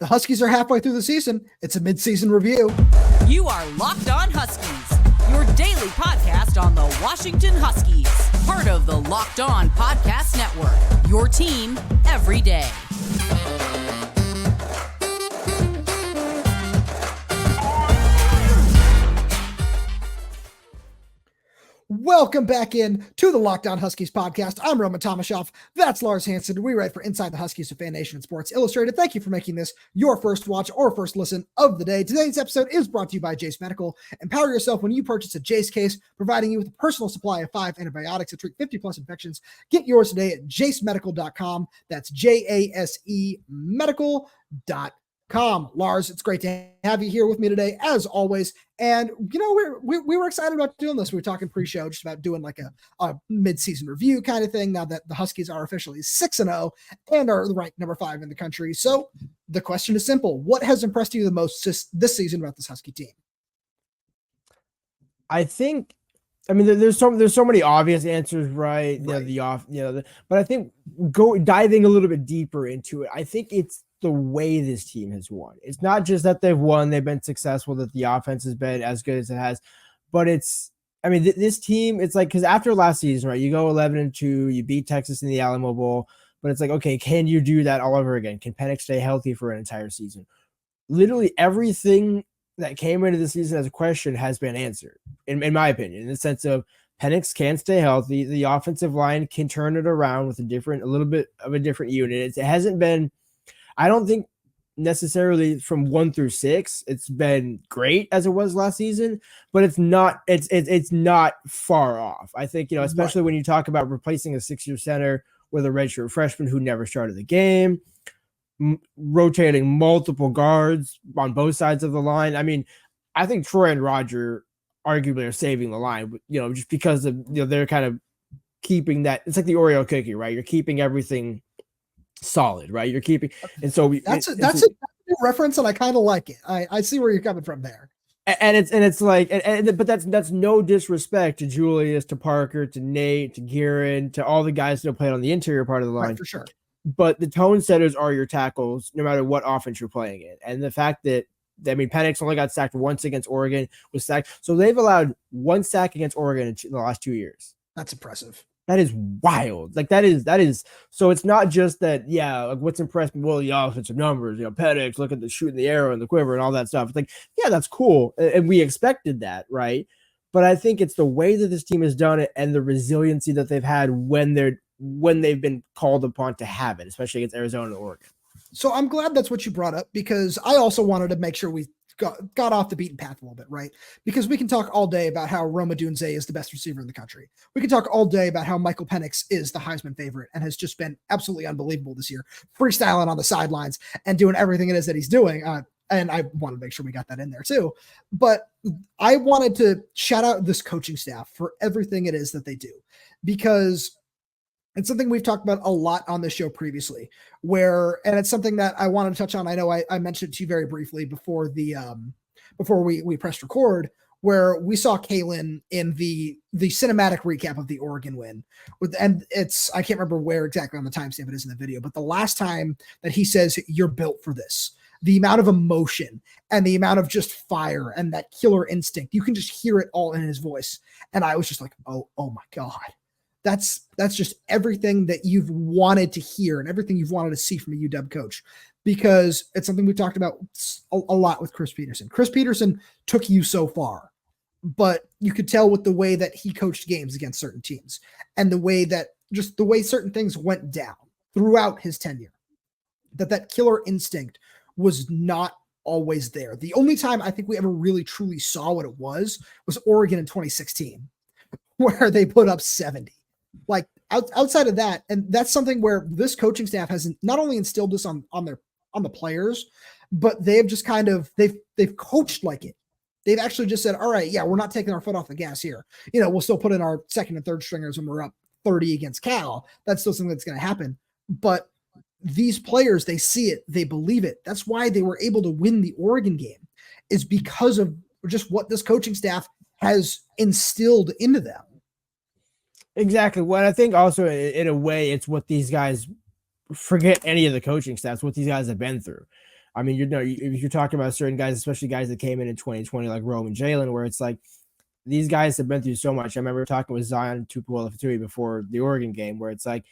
The Huskies are halfway through the season. It's a mid-season review. You are Locked On Huskies, your daily podcast on the Washington Huskies. Part of the Locked On Podcast Network, your team every day. Welcome back in to the Locked On Huskies podcast. I'm Tomashoff. That's Lars Hanson. We write for Inside the Huskies of Fan Nation and Sports Illustrated. Thank you for making this your first watch or first listen of the day. Today's episode is brought to you by Jase Medical. Empower yourself when you purchase a Jase case, providing you with a personal supply of 5 antibiotics to treat 50 plus infections. Get yours today at jasemedical.com. That's JASE medical.com. Lars, it's great to have you here with me today, as always. And, you know, we were excited about doing this. We were talking pre-show just about doing like a mid-season review kind of thing now that the Huskies are officially 6-0 and are ranked number 5 in the country. So the question is simple. What has impressed you the most this season about this Husky team? There's so many obvious answers, right? But I think diving a little bit deeper into it, I think it's the way this team has won. It's not just that they've won, they've been successful, that the offense has been as good as it has, but this team, it's like, because after last season, right, you go 11-2, you beat Texas in the Alamo Bowl, but it's like, okay, can you do that all over again? Can Penix stay healthy for an entire season? Literally everything that came into the season as a question has been answered, in my opinion, in the sense of Penix can stay healthy. The offensive line can turn it around with a little bit of a different unit. It hasn't been, I don't think necessarily from 1 through 6, it's been great as it was last season, but it's not far off. I think, especially when you talk about replacing a 6-year center with a redshirt freshman who never started the game, rotating multiple guards on both sides of the line. I mean, I think Troy and Roger arguably are saving the line, just because of, they're kind of keeping that. It's like the Oreo cookie, right? You're keeping everything solid, right? You're keeping, and so that's a new reference, and I kind of like it. I see where you're coming from there. But that's no disrespect to Julius, to Parker, to Nate, to Guerin, to all the guys that played on the interior part of the line, right, for sure. But the tone setters are your tackles, no matter what offense you're playing in. And the fact that, Penix only got sacked once against Oregon, was sacked. So they've allowed 1 sack against Oregon in the last 2 years. That's impressive. That is wild. Like that is. So it's not just that, like what's impressed me, well, the offensive numbers, Penix, look at the shooting the arrow and the quiver and all that stuff. It's like, yeah, that's cool. And we expected that, right? But I think it's the way that this team has done it and the resiliency that they've had when they've been called upon to have it, especially against Arizona and Oregon. So I'm glad that's what you brought up, because I also wanted to make sure we got off the beaten path a little bit, right? Because we can talk all day about how Rome Odunze is the best receiver in the country. We can talk all day about how Michael Penix is the Heisman favorite and has just been absolutely unbelievable this year, freestyling on the sidelines and doing everything it is that he's doing. And I want to make sure we got that in there too. But I wanted to shout out this coaching staff for everything it is that they do, because it's something we've talked about a lot on this show previously, and it's something that I wanted to touch on. I know I mentioned it to you very briefly before we pressed record, where we saw Kalen in the cinematic recap of the Oregon win I can't remember where exactly on the timestamp it is in the video, but the last time that he says, "You're built for this," the amount of emotion and the amount of just fire and that killer instinct, you can just hear it all in his voice. And I was just like, oh my God. That's just everything that you've wanted to hear and everything you've wanted to see from a UW coach, because it's something we talked about a lot with Chris Peterson. Chris Peterson took you so far, but you could tell with the way that he coached games against certain teams and the way certain things went down throughout his tenure, that killer instinct was not always there. The only time I think we ever really truly saw what it was Oregon in 2016, where they put up 70. Like outside of that, and that's something where this coaching staff has not only instilled this on the players, but they've just they've coached like it. They've actually just said, all right, yeah, we're not taking our foot off the gas here. We'll still put in our second and third stringers when we're up 30 against Cal. That's still something that's going to happen. But these players, they see it, they believe it. That's why they were able to win the Oregon game, is because of just what this coaching staff has instilled into them. Exactly. Well, I think also in a way, it's what these guys forget any of the coaching staffs, what these guys have been through. I mean, if you're talking about certain guys, especially guys that came in 2020, like Rome and Jalen, where it's like these guys have been through so much. I remember talking with Zion Tupuola-Fatui before the Oregon game, where it's like,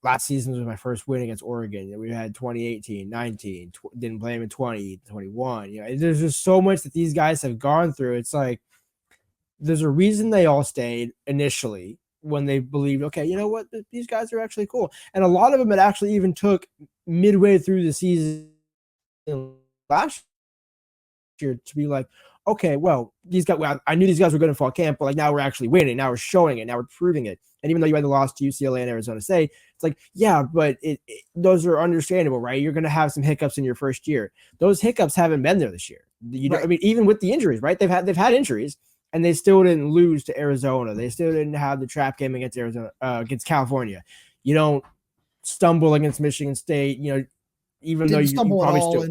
last season was my first win against Oregon. We had 2018, 19, didn't play him in 20, 21. There's just so much that these guys have gone through. It's like there's a reason they all stayed initially when they believed, okay, you know what, these guys are actually cool. And a lot of them, it actually even took midway through the season last year to be like, okay, well, I knew these guys were going to fall camp, but like now we're actually winning. Now we're showing it. Now we're proving it. And even though you had the loss to UCLA and Arizona State, it's like, yeah, but those are understandable, right? You're going to have some hiccups in your first year. Those hiccups haven't been there this year. Right. I mean, even with the injuries, right? They've had injuries, and they still didn't lose to Arizona. They still didn't have the trap game against against California. You don't stumble against Michigan State, even though you probably still.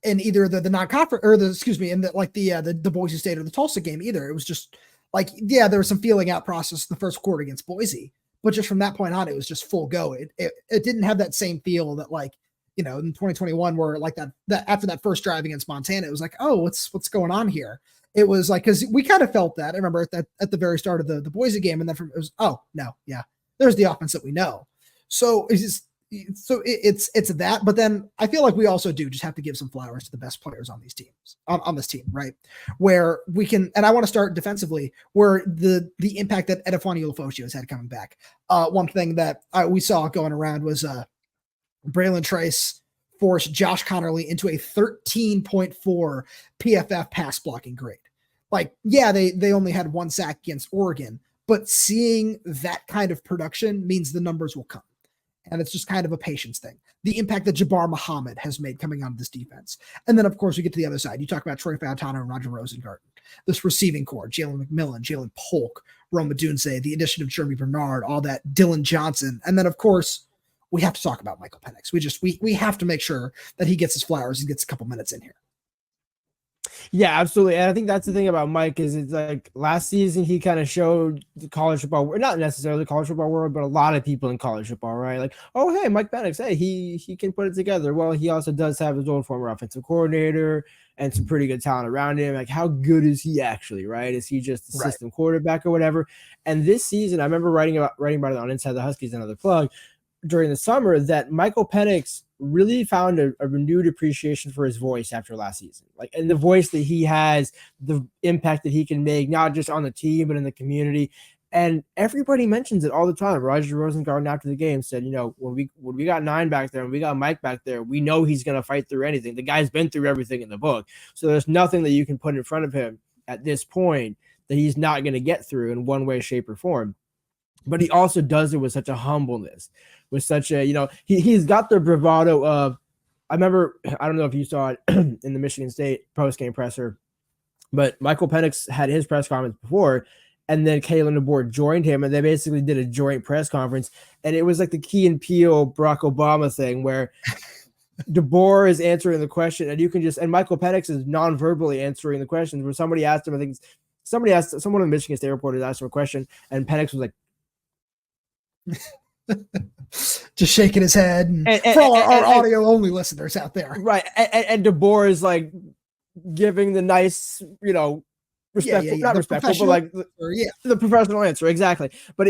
In either the non-conference or the Boise State or the Tulsa game either. It was just like, yeah, there was some feeling out process in the first quarter against Boise, but just from that point on, it was just full go. It didn't have that same feel that in 2021 where like that after that first drive against Montana, it was like, oh, what's going on here? It was like, cause we kind of felt that. I remember at the very start of the Boise game, and then it was, oh no, yeah, there's the offense that we know. So it's that, but then I feel like we also do just have to give some flowers to the best players on these teams, on this team, right? Where we can, and I want to start defensively, where the impact that Edefani Ulofosio has had coming back. One thing that we saw going around was Braylon Trace forced Josh Connerly into a 13.4 PFF pass blocking grade. Like, yeah, they only had one sack against Oregon, but seeing that kind of production means the numbers will come. And it's just kind of a patience thing. The impact that Jabbar Muhammad has made coming on this defense. And then, of course, we get to the other side. You talk about Troy Fautano and Roger Rosengarten. This receiving core, Jalen McMillan, Jalen Polk, Rome Odunze, the addition of Jeremy Bernard, all that, Dylan Johnson. And then, of course, we have to talk about Michael Penix. We have to make sure that he gets his flowers and gets a couple minutes in here. Yeah, absolutely. And I think that's the thing about Mike is it's like last season he kind of showed the college football, not necessarily the college football world, but a lot of people in college football, right? Like, oh, hey, Mike Penix, hey, he can put it together. Well, he also does have his own former offensive coordinator and some pretty good talent around him. Like, how good is he actually, right? Is he just a system quarterback or whatever? And this season, I remember writing about it on Inside the Huskies, another plug, during the summer, that Michael Penix really found a renewed appreciation for his voice after last season. Like, and the voice that he has, the impact that he can make, not just on the team, but in the community. And everybody mentions it all the time. Roger Rosengarten after the game said, when we got 9 back there and we got Mike back there, we know he's going to fight through anything. The guy's been through everything in the book. So there's nothing that you can put in front of him at this point that he's not going to get through in one way, shape, or form. But he also does it with such a humbleness, with such a, he's got the bravado of, I remember, I don't know if you saw it in the Michigan State post-game presser, but Michael Penix had his press conference before, and then Kalen DeBoer joined him, and they basically did a joint press conference, and it was like the Key and Peele Barack Obama thing where DeBoer is answering the question, and Michael Penix is non-verbally answering the questions, where somebody asked him, someone of the Michigan State reporters asked him a question, and Penix was like, just shaking his head, and for all our audio only listeners out there, right? And DeBoer is like giving the nice, respectful, not respectful, but like the professional answer, exactly. But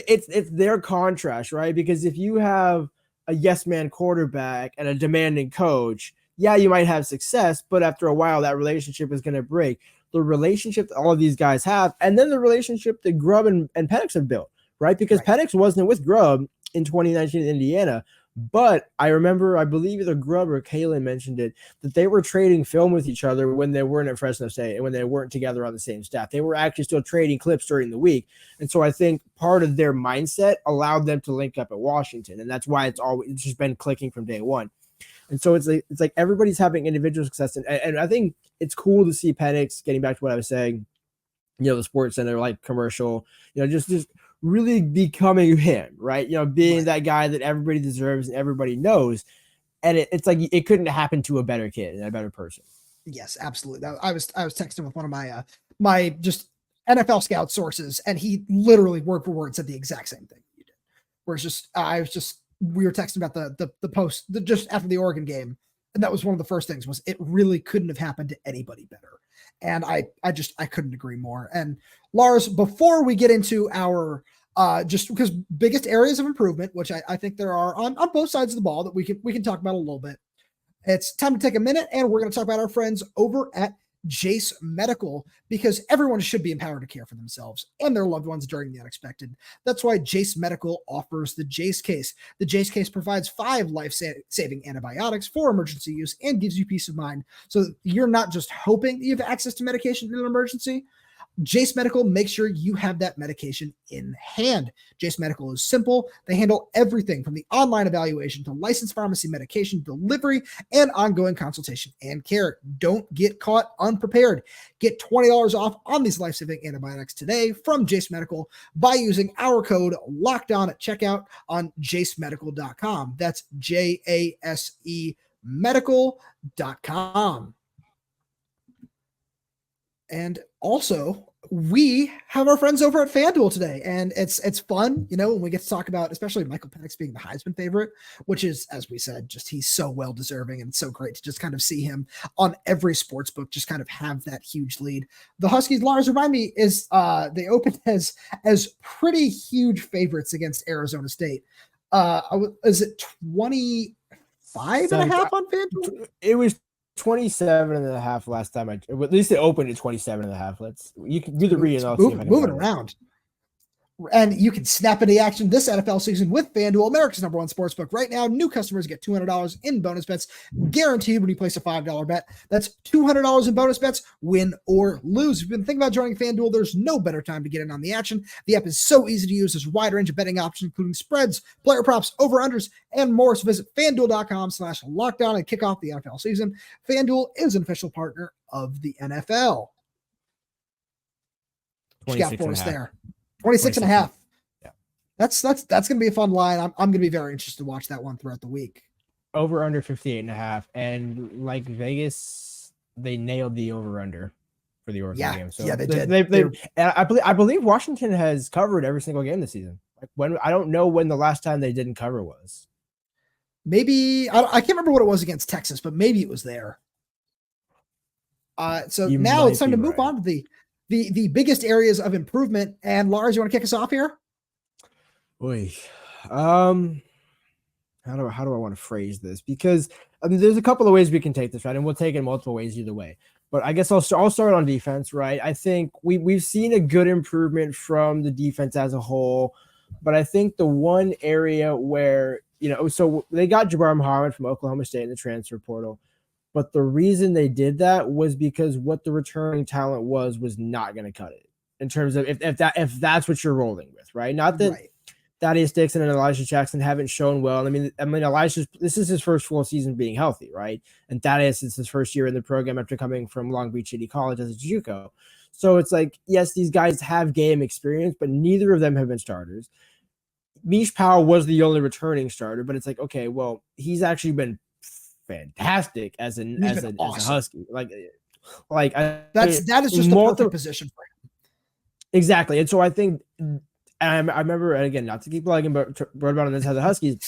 it's their contrast, right? Because if you have a yes man quarterback and a demanding coach, yeah, you might have success, but after a while, that relationship is going to break. The relationship that all of these guys have, and then the relationship that Grubb and Penix have built. Right, because Penix wasn't with Grubb in 2019 in Indiana, but I believe either Grubb or Kalen mentioned it, that they were trading film with each other when they weren't at Fresno State and when they weren't together on the same staff. They were actually still trading clips during the week, and so I think part of their mindset allowed them to link up at Washington, and that's why it's just been clicking from day one. And so it's like everybody's having individual success, and I think it's cool to see Penix, getting back to what I was saying, the Sports Center like commercial, just really becoming him, right? Being that guy that everybody deserves and everybody knows. And it's like, it couldn't happen to a better kid and a better person. Yes, absolutely. I was texting with one of my just NFL scout sources, and he literally word for word said the exact same thing you did. Where it's just, we were texting about the post just after the Oregon game, And that was one of the first things, was it really couldn't have happened to anybody better. And I couldn't agree more. And Lars, before we get into our just because biggest areas of improvement, which I think there are on both sides of the ball that we can talk about a little bit, it's time to take a minute, and we're going to talk about our friends over at Jace Medical, because everyone should be empowered to care for themselves and their loved ones during the unexpected. That's why Jace Medical offers the Jace Case. The Jace Case provides 5 life-saving antibiotics for emergency use and gives you peace of mind, so that you're not just hoping that you have access to medication in an emergency. Jace Medical makes sure you have that medication in hand. Jace Medical is simple. They handle everything from the online evaluation to licensed pharmacy medication delivery and ongoing consultation and care. Don't get caught unprepared. Get $20 off on these life-saving antibiotics today from Jace Medical by using our code LOCKEDON at checkout on jacemedical.com. That's JASE medical.com. And also, we have our friends over at FanDuel today, and it's fun, when we get to talk about, especially Michael Penix being the Heisman favorite, which is, as we said, just he's so well deserving, and it's so great to just kind of see him on every sports book, just kind of have that huge lead. The Huskies, Lars, remind me, they opened as pretty huge favorites against Arizona State. Is it 25 and a half on FanDuel? It was 27 and a half last time. At least it opened at 27 and a half. You can do the read and I'll see if I can moving around. And you can snap into action this NFL season with FanDuel, America's #1 sportsbook. Right now, new customers get $200 in bonus bets guaranteed when you place a $5 bet. That's $200 in bonus bets, win or lose. If you've been thinking about joining FanDuel, there's no better time to get in on the action. The app is so easy to use. There's a wide range of betting options, including spreads, player props, over-unders, and more. So visit FanDuel.com/lockdown and kick off the NFL season. FanDuel is an official partner of the NFL. What you got for us there? 26 and a half. Yeah. That's going to be a fun line. I'm going to be very interested to watch that one throughout the week. Over under 58 and a half. And like Vegas, they nailed the over under for the Oregon game. So yeah, they did. I believe Washington has covered every single game this season. I don't know when the last time they didn't cover was. Maybe I can't remember what it was against Texas, but maybe it was there. So now it's time to move on to the biggest areas of improvement. And Lars, you want to kick us off here? Boy, how do I want to phrase this? Because there's a couple of ways we can take this, right? And we'll take it multiple ways either way. But I guess I'll start on defense, right? I think we've seen a good improvement from the defense as a whole. But I think the one area where, so they got Jabbar Muhammad from Oklahoma State in the transfer portal. But the reason they did that was because what the returning talent was not going to cut it in terms of if that's what you're rolling with, right? Not that Thaddeus Dixon and Elijah Jackson haven't shown well. I mean, this is his first full season being healthy, right? And Thaddeus is his first year in the program after coming from Long Beach City College as a JUCO. So it's like, yes, these guys have game experience, but neither of them have been starters. Mish Powell was the only returning starter, but it's like, okay, well, he's actually been fantastic as a Husky. That is just the perfect position for him. Exactly. And so I think, and I remember, and again, not to keep lagging, but wrote about on this how the Huskies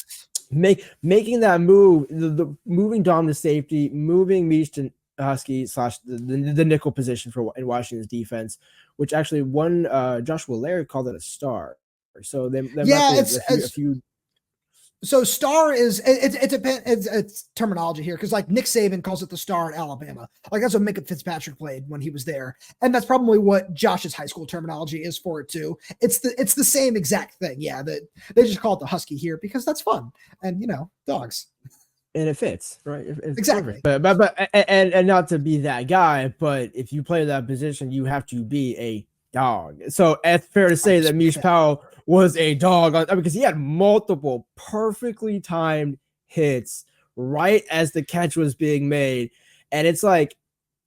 making that move, the moving Dom to safety, moving Mish to Husky / the nickel position in Washington's defense, which actually Joshua Laird called it a star. So a few. So star is it depends. It's terminology here because like Nick Saban calls it the star in Alabama. Like that's what Minka Fitzpatrick played when he was there, and that's probably what Josh's high school terminology is for it too. It's the same exact thing. Yeah, that they just call it the Husky here because that's fun and dogs. And it fits, right? It's exactly. Perfect. But and not to be that guy, but if you play that position, you have to be a dog. So it's fair to say that Mish Powell was a dog because he had multiple perfectly timed hits right as the catch was being made. And it's like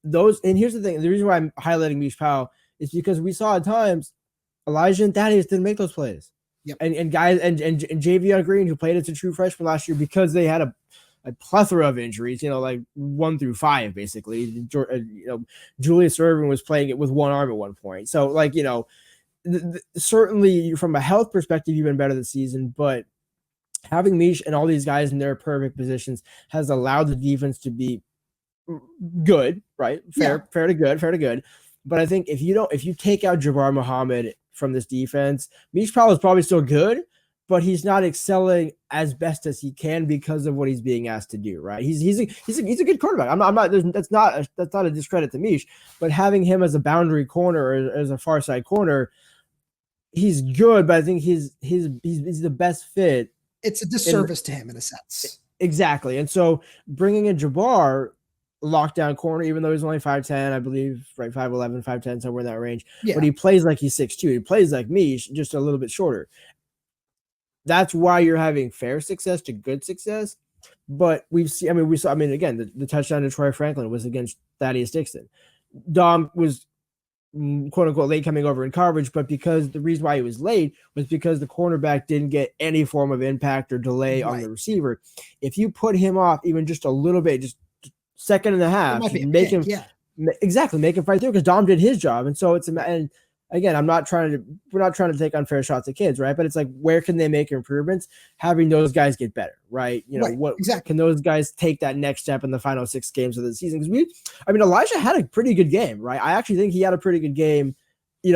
those. And here's the thing. The reason why I'm highlighting Mish Powell is because we saw at times Elijah and Thaddeus didn't make those plays. Yep. And guys and Javion Green, who played as a true freshman last year because they had a plethora of injuries, like 1 through 5, basically. Julius Erving was playing it with one arm at one point. So certainly from a health perspective, you've been better this season, but having Mish and all these guys in their perfect positions has allowed the defense to be good, right? Fair to good. But I think if you take out Jabbar Muhammad from this defense, Mish Powell is probably still good, but he's not excelling as best as he can because of what he's being asked to do, right? He's a good quarterback. I'm not that's not a discredit to Mish, but having him as a boundary corner or as a far side corner, he's good, but I think he's the best fit. It's a disservice to him in a sense. Exactly. And so bringing in Jabbar, lockdown corner, even though he's only 5'10", I believe, right, 5'11", 5'10", somewhere in that range. Yeah. But he plays like he's 6'2". He plays like me, just a little bit shorter. That's why you're having fair success to good success. But we saw, again, the touchdown to Troy Franklin was against Thaddeus Dixon. Dom was quote unquote late coming over in coverage, but because the reason why he was late was because the cornerback didn't get any form of impact or delay on the receiver. If you put him off even just a little bit, just second and a half, make him fight through, because Dom did his job. And so and again, we're not trying to take unfair shots at kids, right? But it's like, where can they make improvements? Having those guys get better, right? Can those guys take that next step in the final 6 games of the season? Because Elijah had a pretty good game, right? I actually think he had a pretty good game. He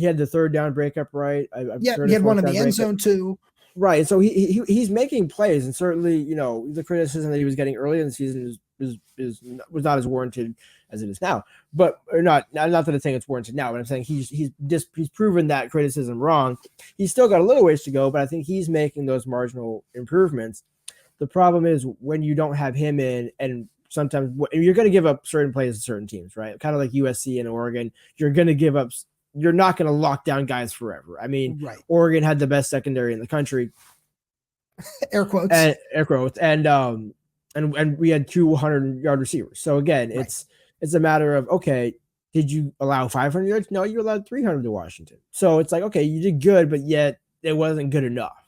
had the third down breakup, right? He had one in the end zone too. Right. So he's making plays, and certainly, the criticism that he was getting early in the season was not as warranted as it is now. But not that I'm saying it's warranted now, but I'm saying he's proven that criticism wrong. He's still got a little ways to go, but I think he's making those marginal improvements. The problem is when you don't have him in, and sometimes you're going to give up certain plays to certain teams, right? Kind of like USC and Oregon, you're going to give up. You're not going to lock down guys forever. Right. Oregon had the best secondary in the country. Air quotes. And we had 200-yard receivers. So again, right. It's a matter of, okay, did you allow 500 yards? No, you allowed 300 to Washington. So it's like, okay, you did good, but yet it wasn't good enough.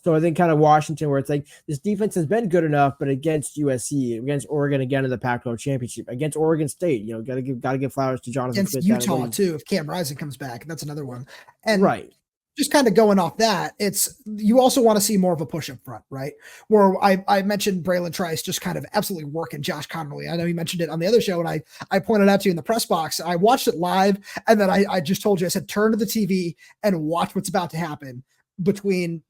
So I think kind of Washington, where it's like, this defense has been good enough, but against USC, against Oregon again in the Pac-12 championship, against Oregon State, gotta give flowers to Jonathan against Smith. Utah too, if Cam Rising comes back, that's another one. And right. Just kind of going off that, you also want to see more of a push up front, right? Where I mentioned Braylon Trice just kind of absolutely working Josh Connolly. I know you mentioned it on the other show, and I pointed out to you in the press box. I watched it live, and then I just told you, I said, turn to the TV and watch what's about to happen between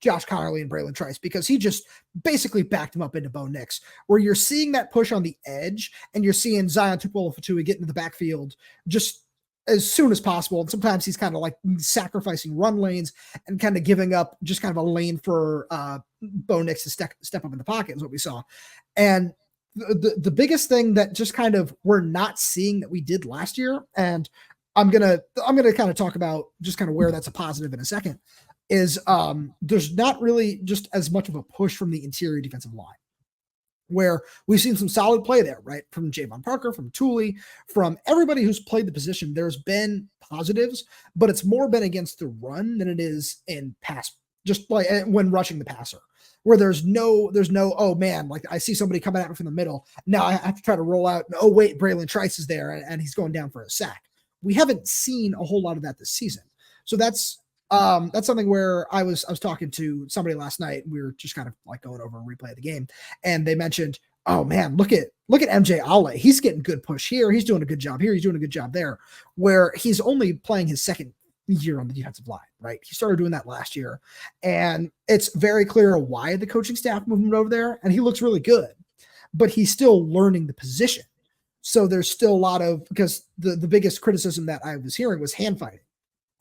Josh Connolly and Braylon Trice, because he just basically backed him up into Bo Nix, where you're seeing that push on the edge, and you're seeing Zion Tupuola-Fetui get into the backfield just as soon as possible. And sometimes he's kind of like sacrificing run lanes and kind of giving up just kind of a lane for Bo Nix to step up in the pocket is what we saw. And the biggest thing that just kind of we're not seeing that we did last year, and I'm gonna kind of talk about just kind of where that's a positive in a second, is there's not really just as much of a push from the interior defensive line, where we've seen some solid play there, right? From Javon Parker, from Tooley, from everybody who's played the position. There's been positives, but it's more been against the run than it is in pass, just like when rushing the passer, where there's no, oh man, like I see somebody coming at me from the middle. Now I have to try to roll out. Oh wait, Braylon Trice is there and he's going down for a sack. We haven't seen a whole lot of that this season. So that's something where I was talking to somebody last night. We were just kind of like going over a replay of the game, and they mentioned, oh man, look at MJ Ale. He's getting good push here. He's doing a good job here. He's doing a good job there, where he's only playing his second year on the defensive line, right? He started doing that last year, and it's very clear why the coaching staff moved him over there, and he looks really good, but he's still learning the position. So there's still a lot of, because the biggest criticism that I was hearing was hand fighting.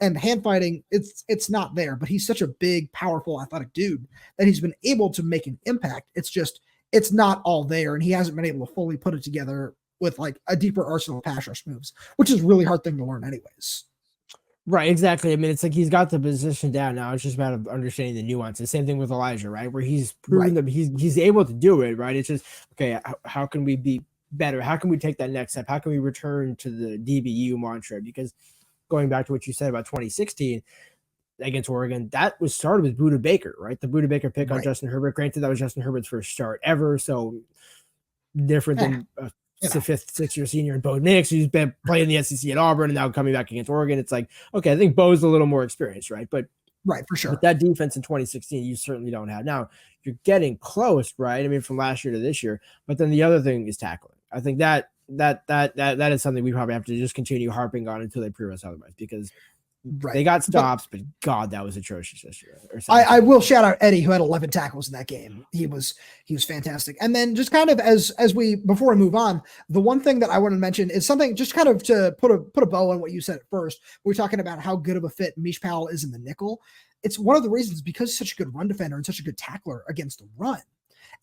And hand fighting, it's not there, but he's such a big, powerful, athletic dude that he's been able to make an impact. It's not all there, and he hasn't been able to fully put it together with like a deeper arsenal of pass rush moves, which is a really hard thing to learn anyways. Right, exactly. I mean, it's like he's got the position down now. It's just a matter of understanding the nuances. Same thing with Elijah, right? Where he's proven that he's able to do it, right? It's just, okay, how can we be better? How can we take that next step? How can we return to the DBU mantra? Because going back to what you said about 2016 against Oregon, that was started with Budda Baker, right? The Budda Baker pick on Justin Herbert. Granted, that was Justin Herbert's first start ever, so different than a fifth, sixth-year senior in Bo Nix, who's been playing the SEC at Auburn and now coming back against Oregon. It's like, okay, I think Bo's a little more experienced, right? But Right, for sure. But that defense in 2016, you certainly don't have. Now, you're getting close, right? I mean, from last year to this year. But then the other thing is tackling. I think that is something we probably have to just continue harping on until they prove us otherwise, because they got stops, but God, that was atrocious this year. I will shout out Eddie, who had 11 tackles in that game. He was fantastic. And then just kind of before we move on, the one thing that I want to mention is something just kind of to put a bow on what you said at first. We're talking about how good of a fit Mish Powell is in the nickel. It's one of the reasons because he's such a good run defender and such a good tackler against the run.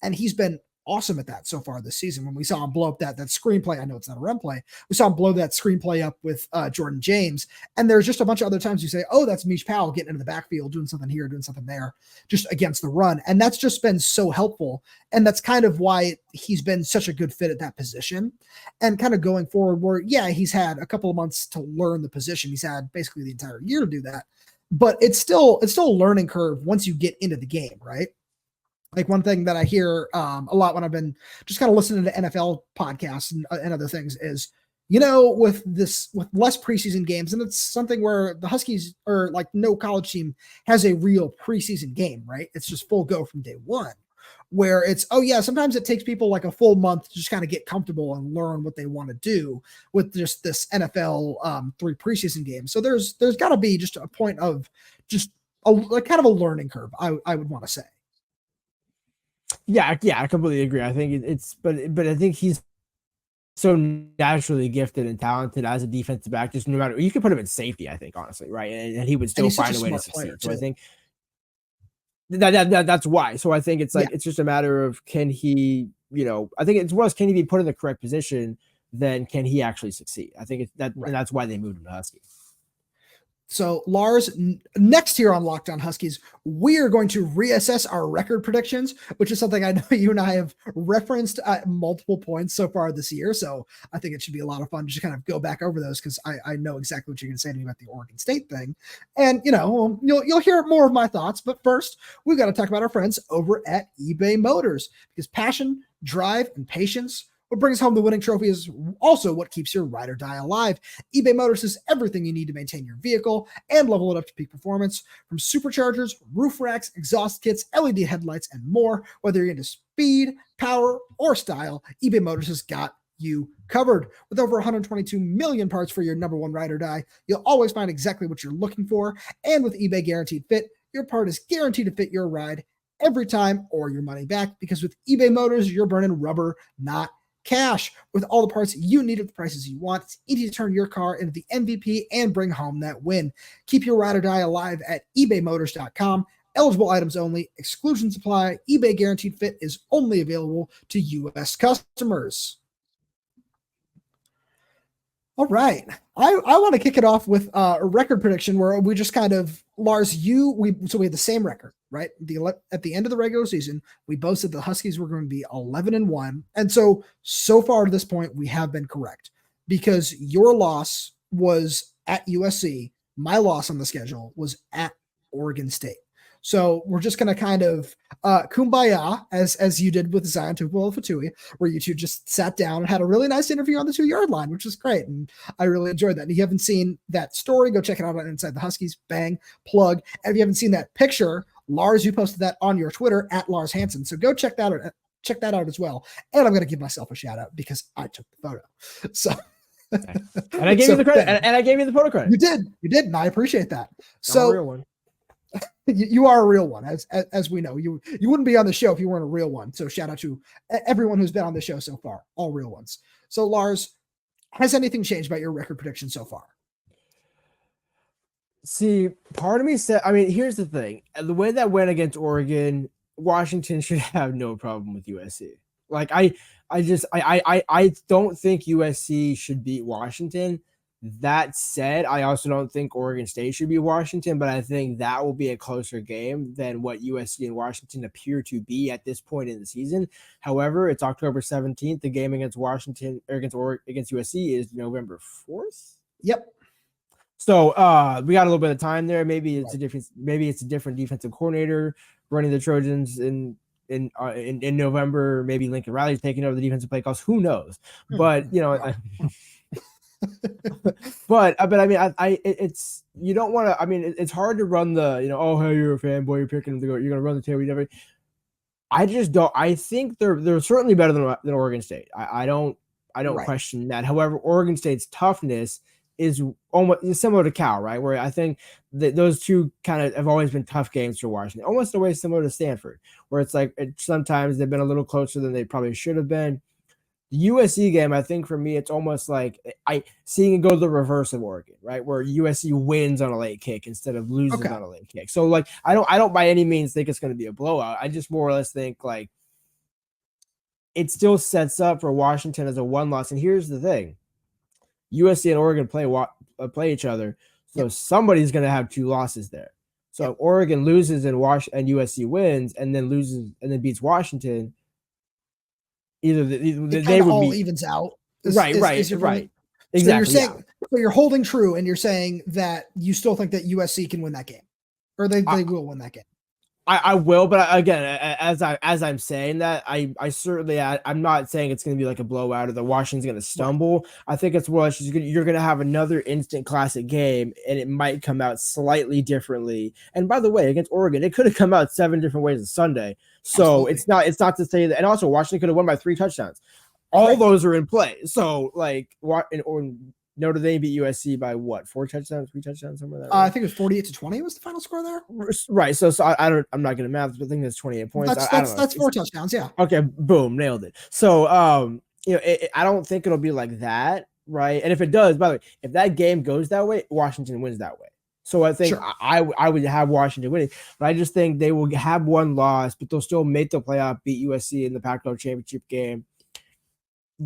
And he's been awesome at that so far this season. When we saw him blow up that screenplay, I know it's not a run play, we saw him blow that screenplay up with Jordan James. And there's just a bunch of other times you say, oh, that's Mish Powell getting into the backfield, doing something here, doing something there, just against the run. And that's just been so helpful. And that's kind of why he's been such a good fit at that position. And kind of going forward where, yeah, he's had a couple of months to learn the position. He's had basically the entire year to do that. But it's still a learning curve once you get into the game, right? Like one thing that I hear a lot when I've been just kind of listening to NFL podcasts and other things is, with less preseason games, and it's something where the Huskies or like no college team has a real preseason game, right? It's just full go from day one, where it's, oh yeah, sometimes it takes people like a full month to just kind of get comfortable and learn what they want to do with just this NFL 3 preseason games. So there's got to be just a point of just a kind of a learning curve, I would want to say. Yeah, I completely agree. I think but I think he's so naturally gifted and talented as a defensive back. Just no matter, you could put him in safety, I think, honestly, right? And he would still find a way to succeed. So I think that's why. So I think it's like it's just a matter of can he, I think it's worse. Can he be put in the correct position? Then can he actually succeed? I think and that's why they moved him to Husky. So, Lars, next here on Locked On Huskies, we are going to reassess our record predictions, which is something I know you and I have referenced at multiple points so far this year. So I think it should be a lot of fun to just kind of go back over those because I know exactly what you're going to say to me about the Oregon State thing. And, you'll hear more of my thoughts. But first, we've got to talk about our friends over at eBay Motors, because passion, drive, and patience, what brings home the winning trophy, is also what keeps your ride or die alive. eBay Motors is everything you need to maintain your vehicle and level it up to peak performance. From superchargers, roof racks, exhaust kits, LED headlights, and more. Whether you're into speed, power, or style, eBay Motors has got you covered. With over 122 million parts for your number one ride or die, you'll always find exactly what you're looking for. And with eBay Guaranteed Fit, your part is guaranteed to fit your ride every time or your money back. Because with eBay Motors, you're burning rubber, not cash. With all the parts you need at the prices you want, it's easy to turn your car into the MVP and bring home that win. Keep your ride or die alive at ebaymotors.com. Eligible items only. Exclusions apply. eBay Guaranteed Fit is only available to U.S. customers. All right. I want to kick it off with a record prediction where we just kind of, Lars, so we had the same record, right? At the end of the regular season, we both said the Huskies were going to be 11-1. And so far to this point, we have been correct, because your loss was at USC. My loss on the schedule was at Oregon State. So we're just going to kind of kumbaya, as you did with Zion Tupuola-Fatui, where you two just sat down and had a really nice interview on the 2-yard line, which was great. And I really enjoyed that. And if you haven't seen that story, go check it out on Inside the Huskies. Bang, plug. And if you haven't seen that picture, Lars, you posted that on your Twitter at Lars Hanson. So go check that out. Check that out as well. And I'm going to give myself a shout out because I took the photo. So. And I gave you the credit. And I gave you the photo credit. You did. And I appreciate that. So. I'm a real one. You are a real one, as we know. You wouldn't be on the show if you weren't a real one. So shout out to everyone who's been on the show so far, all real ones. So Lars, has anything changed about your record prediction so far? See, part of me said, here's the thing. The way that went against Oregon, Washington should have no problem with USC. Like I don't think USC should beat Washington. That said, I also don't think Oregon State should be Washington, but I think that will be a closer game than what USC and Washington appear to be at this point in the season. However, it's October 17th. The game against Washington or against USC is November 4th. Yep. So we got a little bit of time there. Maybe it's a different defensive coordinator running the Trojans in November. Maybe Lincoln Riley's taking over the defensive play calls. Who knows? But But I mean, it's you don't want to. I mean, it's hard to run the oh hey, you're a fanboy, you're picking them to go, you're gonna run the table. You never. I just don't. I think they're certainly better than Oregon State. I don't question that. However, Oregon State's toughness is almost similar to Cal, right? Where I think that those two kind of have always been tough games for Washington, almost in a way similar to Stanford, where it's like sometimes they've been a little closer than they probably should have been. The USC game, I think for me, it's almost like seeing it go the reverse of Oregon, right? Where USC wins on a late kick instead of loses on a late kick. So like, I don't by any means think it's going to be a blowout. I just more or less think like it still sets up for Washington as a one loss. And here's the thing: USC and Oregon play each other, so somebody's going to have two losses there. So if Oregon loses and USC wins, and then loses and then beats Washington. Either they would all be evens out, right. Exactly. So you're saying, so you're holding true, and you're saying that you still think that USC can win that game, or they will win that game. I will, but again, as I'm saying that, I certainly I'm not saying it's going to be like a blowout or the Washington's going to stumble. Right. I think it's more you're going to have another instant classic game, and it might come out slightly differently. And by the way, against Oregon, it could have come out 7 different ways on Sunday. So Absolutely. It's not to say that. And also, Washington could have won by 3 touchdowns. All those are in play. So like Notre Dame beat USC by what? 4 touchdowns, 3 touchdowns, somewhere there. Right? I think it was 48-20 was the final score there. Right. So I'm not going to math, but I think that's 28 points. That's 4 touchdowns. Yeah. Okay. Boom. Nailed it. So, I don't think it'll be like that. Right. And if it does, by the way, if that game goes that way, Washington wins that way. So I think I would have Washington winning, but I just think they will have one loss, but they'll still make the playoff, beat USC in the Pac-12 championship game,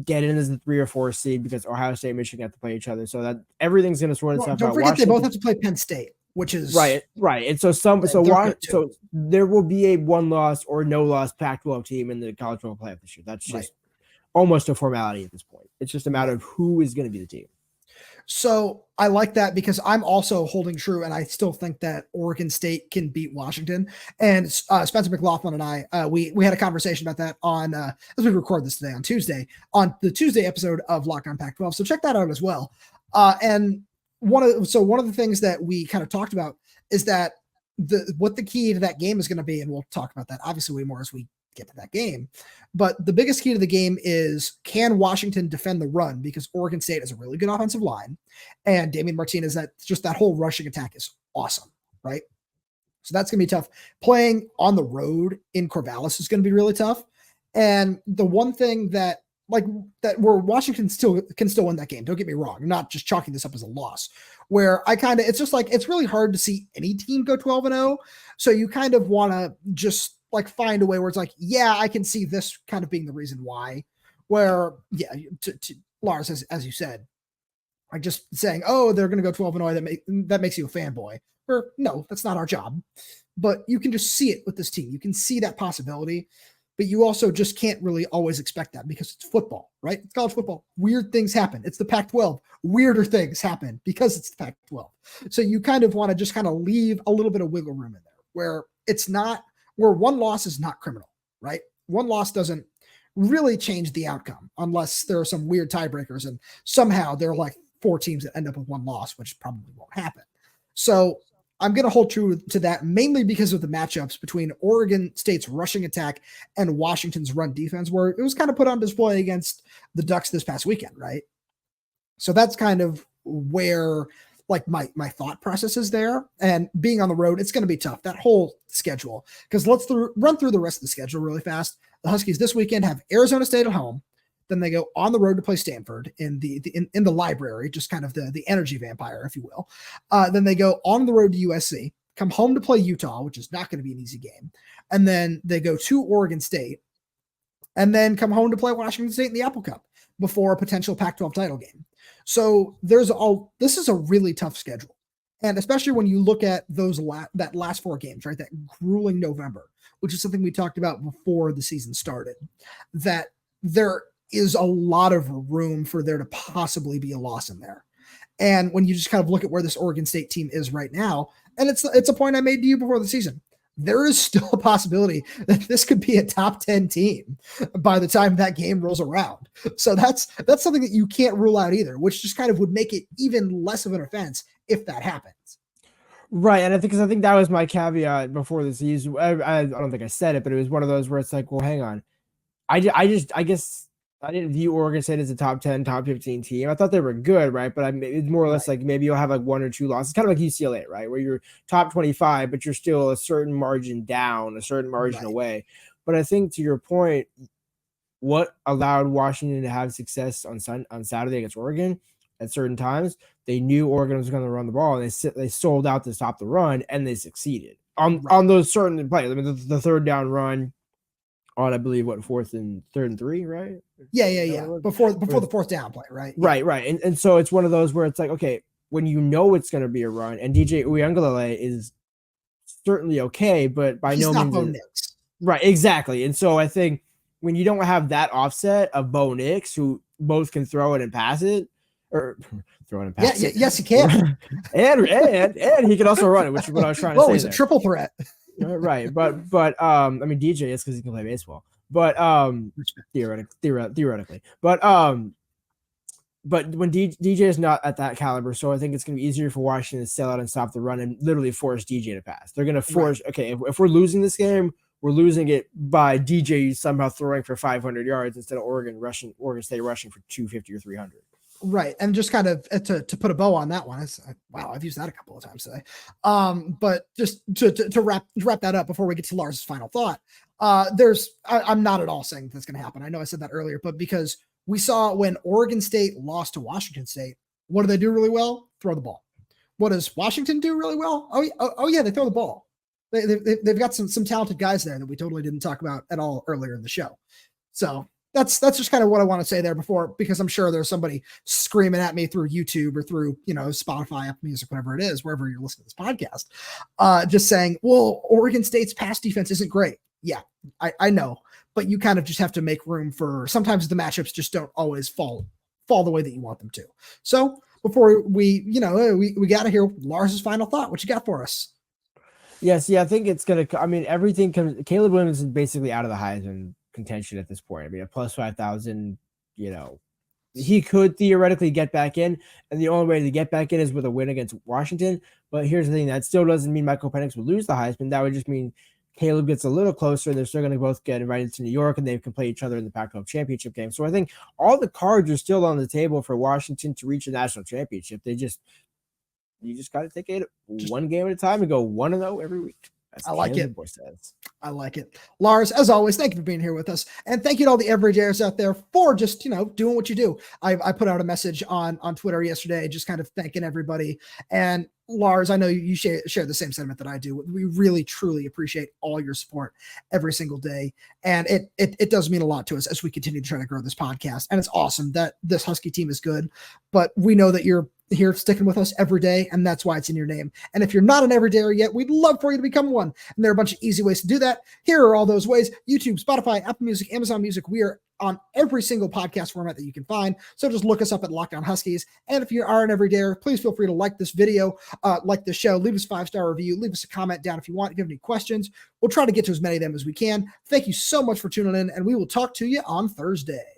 get in as the 3 or 4 seed because Ohio State and Michigan have to play each other. So that everything's going to sort itself out. Don't forget they both have to play Penn State, which is right. And so there will be a 1-loss or no loss Pac-12 team in the college football playoff this year. That's just almost a formality at this point. It's just a matter of who is going to be the team. So I like that because I'm also holding true, and I still think that Oregon State can beat Washington. And Spencer McLaughlin and I, we had a conversation about that on as we record this today on the Tuesday episode of Locked On Pac-12. So check that out as well. And one of the things that we kind of talked about is that what the key to that game is going to be, and we'll talk about that obviously way more as we get to that game. But the biggest key to the game is, can Washington defend the run? Because Oregon State has a really good offensive line, and Damian Martinez, that whole rushing attack is awesome, right? So that's going to be tough. Playing on the road in Corvallis is going to be really tough. And the one thing that where Washington can still win that game, don't get me wrong, I'm not just chalking this up as a loss, where it's just like, it's really hard to see any team go 12-0. So you kind of want to just find a way where it's like, yeah, I can see this kind of being the reason why, where, to Lars, as you said, like just saying, oh, they're going to go 12-0, that makes you a fanboy. Or no, that's not our job. But you can just see it with this team. You can see that possibility, but you also just can't really always expect that because it's football, right? It's college football. Weird things happen. It's the Pac-12. Weirder things happen because it's the Pac-12. So you kind of want to just kind of leave a little bit of wiggle room in there where where one loss is not criminal, right? One loss doesn't really change the outcome unless there are some weird tiebreakers and somehow there are 4 teams that end up with 1 loss, which probably won't happen. So I'm going to hold true to that mainly because of the matchups between Oregon State's rushing attack and Washington's run defense, where it was kind of put on display against the Ducks this past weekend, right? So that's kind of where my thought process is there. And being on the road, it's going to be tough, that whole schedule. Because let's run through the rest of the schedule really fast. The Huskies this weekend have Arizona State at home. Then they go on the road to play Stanford in the library, just kind of the energy vampire, if you will. Then they go on the road to USC, come home to play Utah, which is not going to be an easy game. And then they go to Oregon State and then come home to play Washington State in the Apple Cup before a potential Pac-12 title game. So this is a really tough schedule. And especially when you look at that last 4 games, right? That grueling November, which is something we talked about before the season started, that there is a lot of room for there to possibly be a loss in there. And when you just kind of look at where this Oregon State team is right now, and it's a point I made to you before the season, there is still a possibility that this could be a top 10 team by the time that game rolls around. So that's something that you can't rule out either, which just kind of would make it even less of an offense if that happens. Right. And I think that was my caveat before this. I don't think I said it, but it was one of those where it's like, well, hang on. I guess I didn't view Oregon State as a top 10, top 15 team. I thought they were good, right? But it's more or less like maybe you'll have like 1 or 2 losses, kind of like UCLA, right? Where you're top 25, but you're still a certain margin down, a certain margin away. But I think to your point, what allowed Washington to have success on Saturday against Oregon at certain times, they knew Oregon was going to run the ball, and they sold out to stop the run, and they succeeded on those certain plays. I mean, the third down run on, I believe, third and 3, right? Yeah. Before the fourth down play, right? Right. And so it's one of those where it's like, okay, when you know it's going to be a run, and DJ Uiagalelei is certainly okay, but by no means. Right, exactly. And so I think when you don't have that offset of Bo Nix, who both can throw it and pass it, or throw it and pass it. Yes, he can. and he can also run it, which is what I was trying to say. Oh, he's a triple threat. Right, but I mean, DJ is because he can play baseball, but theoretically, but when DJ is not at that caliber, so I think it's going to be easier for Washington to sell out and stop the run and literally force DJ to pass. They're going to force. Right. Okay, if we're losing this game, we're losing it by DJ somehow throwing for 500 yards instead of Oregon State rushing for 250 or 300. Right. And just kind of to put a bow on that one, wow, I've used that a couple of times today. But just to wrap that up before we get to Lars' final thought, I'm not at all saying that's going to happen. I know I said that earlier, but because we saw when Oregon State lost to Washington State, what do they do really well? Throw the ball. What does Washington do really well? Oh yeah, they throw the ball. They've got some talented guys there that we totally didn't talk about at all earlier in the show. So that's just kind of what I want to say there before, because I'm sure there's somebody screaming at me through YouTube or through, Spotify, Apple Music, whatever it is, wherever you're listening to this podcast, just saying, well, Oregon State's pass defense isn't great. Yeah, I know, but you kind of just have to make room for, sometimes the matchups just don't always fall the way that you want them to. So before we got to hear Lars's final thought. What you got for us? Yes. Yeah, I think it's going to, I mean, everything comes, Caleb Williams is basically out of the Heisman contention at this point. I mean, a plus 5,000, he could theoretically get back in, and the only way to get back in is with a win against Washington. But here's the thing, that still doesn't mean Michael Penix would lose the Heisman. That would just mean Caleb gets a little closer. They're still going to both get invited to New York, and they can play each other in the Pac-12 championship game. So I think all the cards are still on the table for Washington to reach a national championship. You just got to take it one game at a time and go 1-0 every week. I like it. I like it. Lars, as always, thank you for being here with us. And thank you to all the everydayers out there for just, doing what you do. I put out a message on Twitter yesterday, just kind of thanking everybody. And Lars, I know you share the same sentiment that I do. We really, truly appreciate all your support every single day. And it does mean a lot to us as we continue to try to grow this podcast. And it's awesome that this Husky team is good, but we know that you're here sticking with us every day, and that's why it's in your name. And if you're not an everydayer yet, we'd love for you to become one. And there are a bunch of easy ways to do that. Here are all those ways: YouTube, Spotify, Apple Music, Amazon Music. We are on every single podcast format that you can find. So just look us up at Locked On Huskies. And if you are an everydayer, please feel free to like this video, like the show, leave us a 5-star review, leave us a comment down if you want. If you have any questions, we'll try to get to as many of them as we can. Thank you so much for tuning in, and we will talk to you on Thursday.